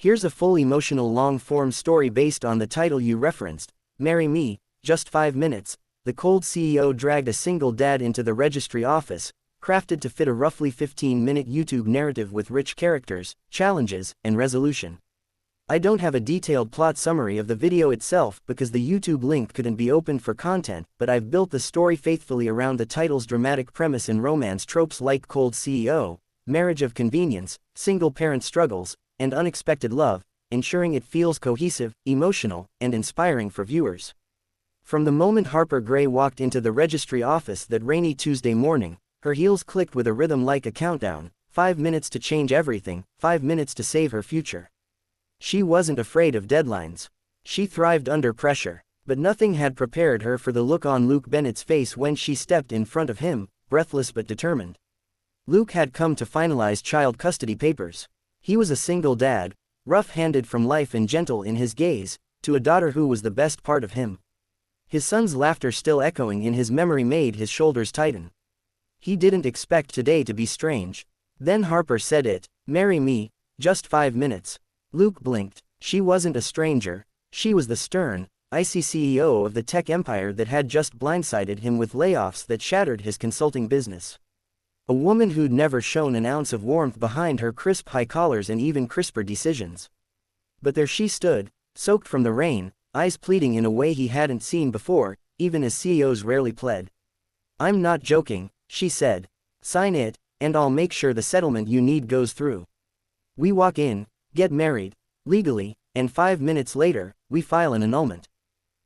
Here's a full emotional long-form story based on the title you referenced, Marry Me, just 5 minutes. The cold CEO dragged a single dad into the registry office, crafted to fit a roughly 15-minute YouTube narrative with rich characters, challenges, and resolution. I don't have a detailed plot summary of the video itself because the YouTube link couldn't be opened for content, but I've built the story faithfully around the title's dramatic premise and romance tropes like cold CEO, marriage of convenience, single-parent struggles, and unexpected love, ensuring it feels cohesive, emotional, and inspiring for viewers. From the moment Harper Gray walked into the registry office that rainy Tuesday morning, her heels clicked with a rhythm like a countdown, 5 minutes to change everything, 5 minutes to save her future. She wasn't afraid of deadlines. She thrived under pressure, but nothing had prepared her for the look on Luke Bennett's face when she stepped in front of him, breathless but determined. Luke had come to finalize child custody papers. He was a single dad, rough-handed from life and gentle in his gaze, to a daughter who was the best part of him. His son's laughter still echoing in his memory made his shoulders tighten. He didn't expect today to be strange. Then Harper said it, "Marry me, just 5 minutes." Luke blinked. She wasn't a stranger. She was the stern, icy CEO of the tech empire that had just blindsided him with layoffs that shattered his consulting business. A woman who'd never shown an ounce of warmth behind her crisp high collars and even crisper decisions. But there she stood, soaked from the rain, eyes pleading in a way he hadn't seen before, even as CEOs rarely pled. "I'm not joking," she said. "Sign it, and I'll make sure the settlement you need goes through. We walk in, get married, legally, and 5 minutes later, we file an annulment.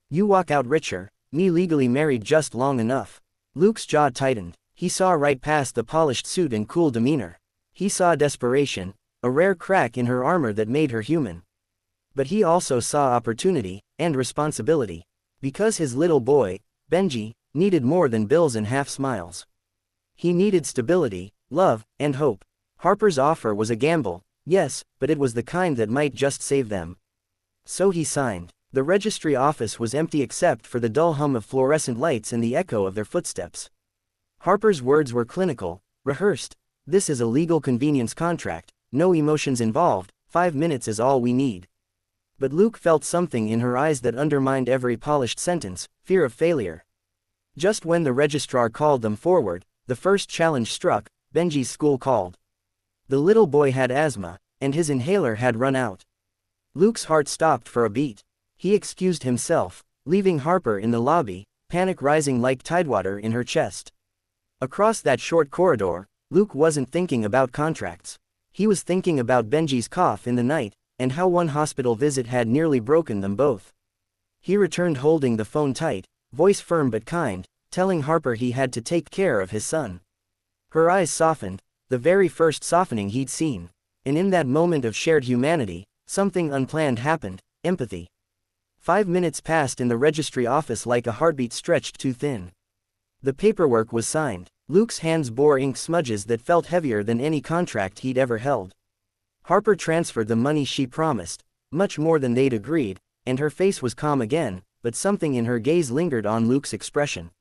You walk out richer, me legally married just long enough." Luke's jaw tightened. He saw right past the polished suit and cool demeanor. He saw desperation, a rare crack in her armor that made her human. But he also saw opportunity, and responsibility. Because his little boy, Benji, needed more than bills and half-smiles. He needed stability, love, and hope. Harper's offer was a gamble, yes, but it was the kind that might just save them. So he signed. The registry office was empty except for the dull hum of fluorescent lights and the echo of their footsteps. Harper's words were clinical, rehearsed. "This is a legal convenience contract, no emotions involved, 5 minutes is all we need." But Luke felt something in her eyes that undermined every polished sentence, fear of failure. Just when the registrar called them forward, the first challenge struck. Benji's school called. The little boy had asthma, and his inhaler had run out. Luke's heart stopped for a beat. He excused himself, leaving Harper in the lobby, panic rising like tidewater in her chest. Across that short corridor, Luke wasn't thinking about contracts. He was thinking about Benji's cough in the night, and how one hospital visit had nearly broken them both. He returned holding the phone tight, voice firm but kind, telling Harper he had to take care of his son. Her eyes softened, the very first softening he'd seen. And in that moment of shared humanity, something unplanned happened, empathy. 5 minutes passed in the registry office like a heartbeat stretched too thin. The paperwork was signed. Luke's hands bore ink smudges that felt heavier than any contract he'd ever held. Harper transferred the money she promised, much more than they'd agreed, and her face was calm again, but something in her gaze lingered on Luke's expression.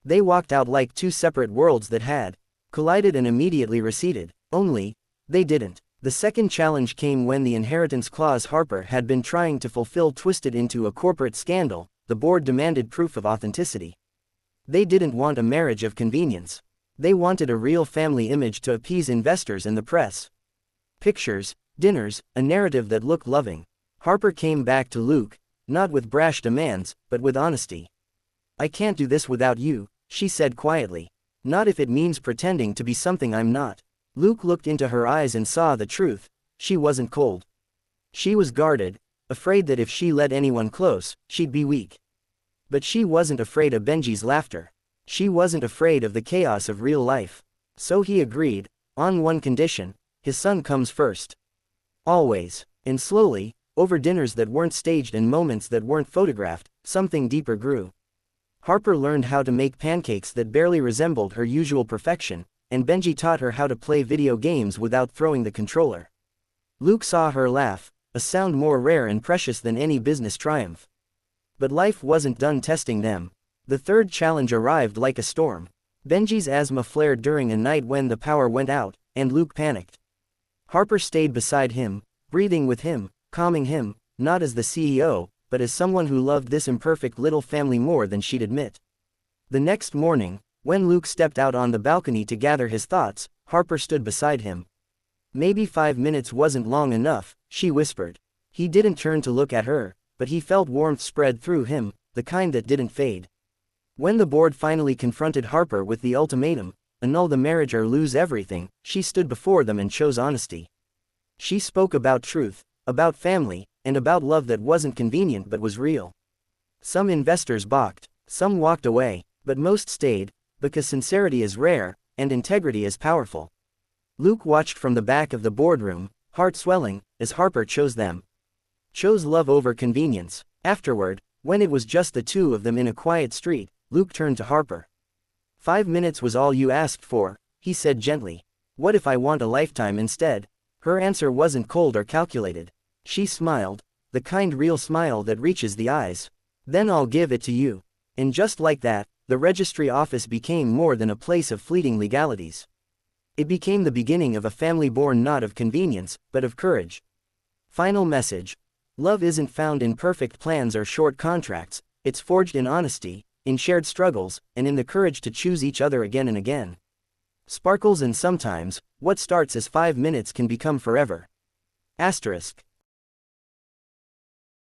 They walked out like two separate worlds that had collided and immediately receded, only, they didn't. The second challenge came when the inheritance clause Harper had been trying to fulfill twisted into a corporate scandal. The board demanded proof of authenticity. They didn't want a marriage of convenience. They wanted a real family image to appease investors and the press. Pictures, dinners, a narrative that looked loving. Harper came back to Luke, not with brash demands, but with honesty. "I can't do this without you," she said quietly. "Not if it means pretending to be something I'm not." Luke looked into her eyes and saw the truth. She wasn't cold. She was guarded, afraid that if she let anyone close, she'd be weak. But she wasn't afraid of Benji's laughter. She wasn't afraid of the chaos of real life. So he agreed, on one condition: his son comes first. Always. And slowly, over dinners that weren't staged and moments that weren't photographed, something deeper grew. Harper learned how to make pancakes that barely resembled her usual perfection, and Benji taught her how to play video games without throwing the controller. Luke saw her laugh, a sound more rare and precious than any business triumph. But life wasn't done testing them. The third challenge arrived like a storm. Benji's asthma flared during a night when the power went out, and Luke panicked. Harper stayed beside him, breathing with him, calming him, not as the CEO, but as someone who loved this imperfect little family more than she'd admit. The next morning, when Luke stepped out on the balcony to gather his thoughts, Harper stood beside him. Maybe 5 minutes wasn't long enough, she whispered. He didn't turn to look at her, but he felt warmth spread through him, the kind that didn't fade. When the board finally confronted Harper with the ultimatum, annul the marriage or lose everything, she stood before them and chose honesty. She spoke about truth, about family, and about love that wasn't convenient but was real. Some investors balked, some walked away, but most stayed, because sincerity is rare, and integrity is powerful. Luke watched from the back of the boardroom, heart swelling, as Harper chose them. Chose love over convenience. Afterward, when it was just the two of them in a quiet street, Luke turned to Harper. 5 minutes was all you asked for, he said gently. What if I want a lifetime instead? Her answer wasn't cold or calculated. She smiled, the kind real smile that reaches the eyes. Then I'll give it to you. And just like that, the registry office became more than a place of fleeting legalities. It became the beginning of a family born not of convenience, but of courage. Final message. Love isn't found in perfect plans or short contracts, it's forged in honesty, in shared struggles, and in the courage to choose each other again and again. Sparkles, and sometimes, what starts as 5 minutes can become forever. Asterisk.